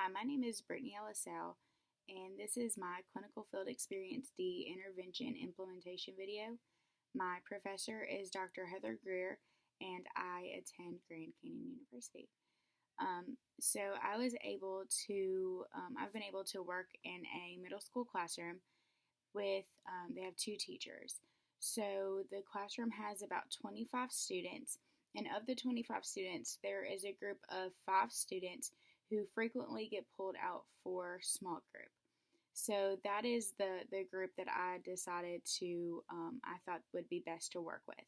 Hi, my name is Brittany Elisau, and this is my Clinical Field Experience D Intervention Implementation video. My professor is Dr. Heather Greer, and I attend Grand Canyon University. So I was able to, I've been able to work in a middle school classroom with, they have two teachers. So the classroom has about 25 students, and of the 25 students, there is a group of 5 students who frequently get pulled out for small group. So that is the group that I decided to, I thought would be best to work with.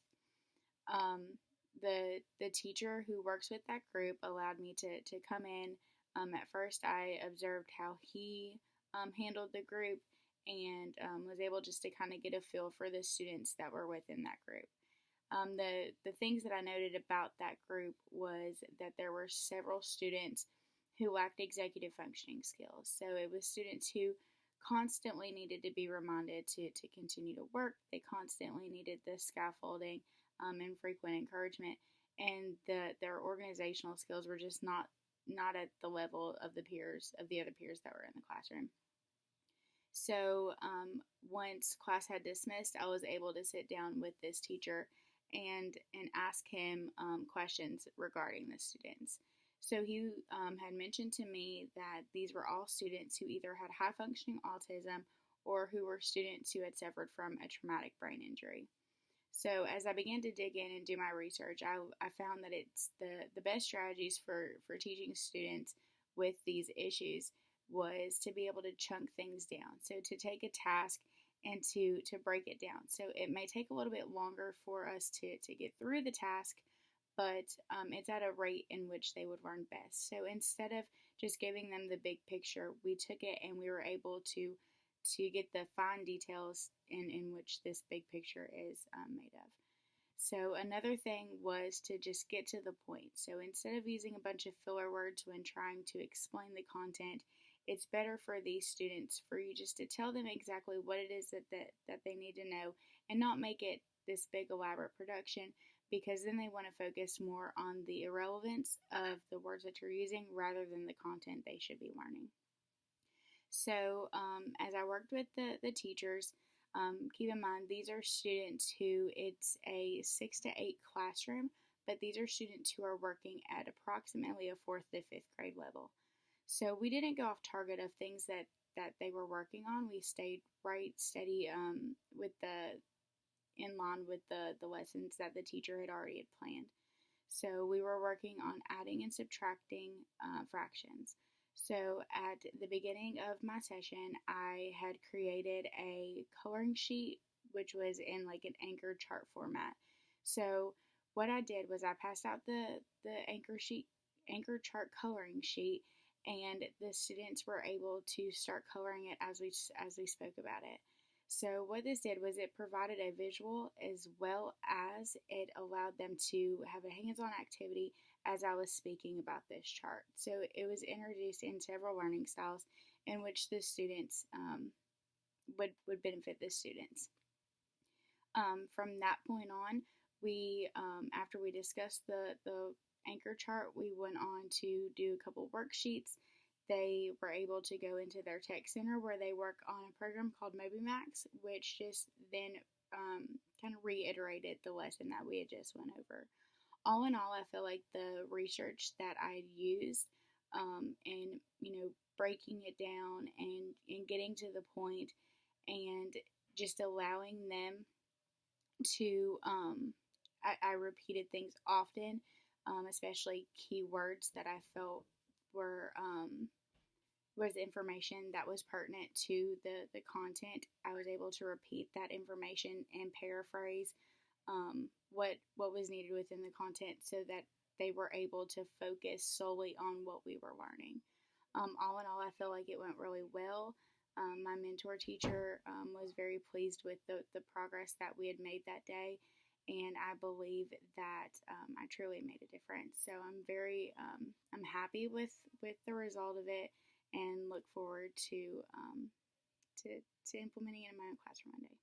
The teacher who works with that group allowed me to come in. At first, I observed how he handled the group and was able just to kind of get a feel for the students that were within that group. The things that I noted about that group was that there were several students who lacked executive functioning skills. So it was students who constantly needed to be reminded to continue to work. They constantly needed the scaffolding and frequent encouragement, and their organizational skills were just not at the level of the other peers that were in the classroom. So once class had dismissed, I was able to sit down with this teacher and ask him questions regarding the students. So he had mentioned to me that these were all students who either had high functioning autism or who were students who had suffered from a traumatic brain injury. So as I began to dig in and do my research, I found that it's the best strategies for teaching students with these issues was to be able to chunk things down. So to take a task and to break it down. So it may take a little bit longer for us to get through the task, but it's at a rate in which they would learn best. So instead of just giving them the big picture, we took it and we were able to get the fine details in which this big picture is made of. So another thing was to just get to the point. So instead of using a bunch of filler words when trying to explain the content, it's better for these students for you just to tell them exactly what it is that they need to know and not make it this big elaborate production, because then they want to focus more on the irrelevance of the words that you're using rather than the content they should be learning. So as I worked with the teachers, keep in mind these are students who it's a 6 to 8 classroom, but these are students who are working at approximately a 4th to 5th grade level. So we didn't go off target of things that they were working on. We stayed right steady in line with the lessons that the teacher had already planned. So we were working on adding and subtracting fractions. So at the beginning of my session, I had created a coloring sheet, which was in like an anchor chart format. So what I did was I passed out the anchor chart coloring sheet, and the students were able to start coloring it as we spoke about it. So what this did was it provided a visual as well as it allowed them to have a hands-on activity as I was speaking about this chart. So it was introduced in several learning styles in which the students would benefit the students. From that point on, we after we discussed the anchor chart, we went on to do a couple worksheets. They were able to go into their tech center where they work on a program called MobyMax, which just then kind of reiterated the lesson that we had just went over. All in all, I feel like the research that I used and breaking it down and getting to the point and just allowing them to I repeated things often, especially keywords that I felt were was information that was pertinent to the content. I was able to repeat that information and paraphrase what was needed within the content so that they were able to focus solely on what we were learning. All in all, I feel like it went really well. My mentor teacher was very pleased with the progress that we had made that day, and I believe that I truly made a difference. So I'm happy with the result of it, and look forward to implementing it in my own classroom one day.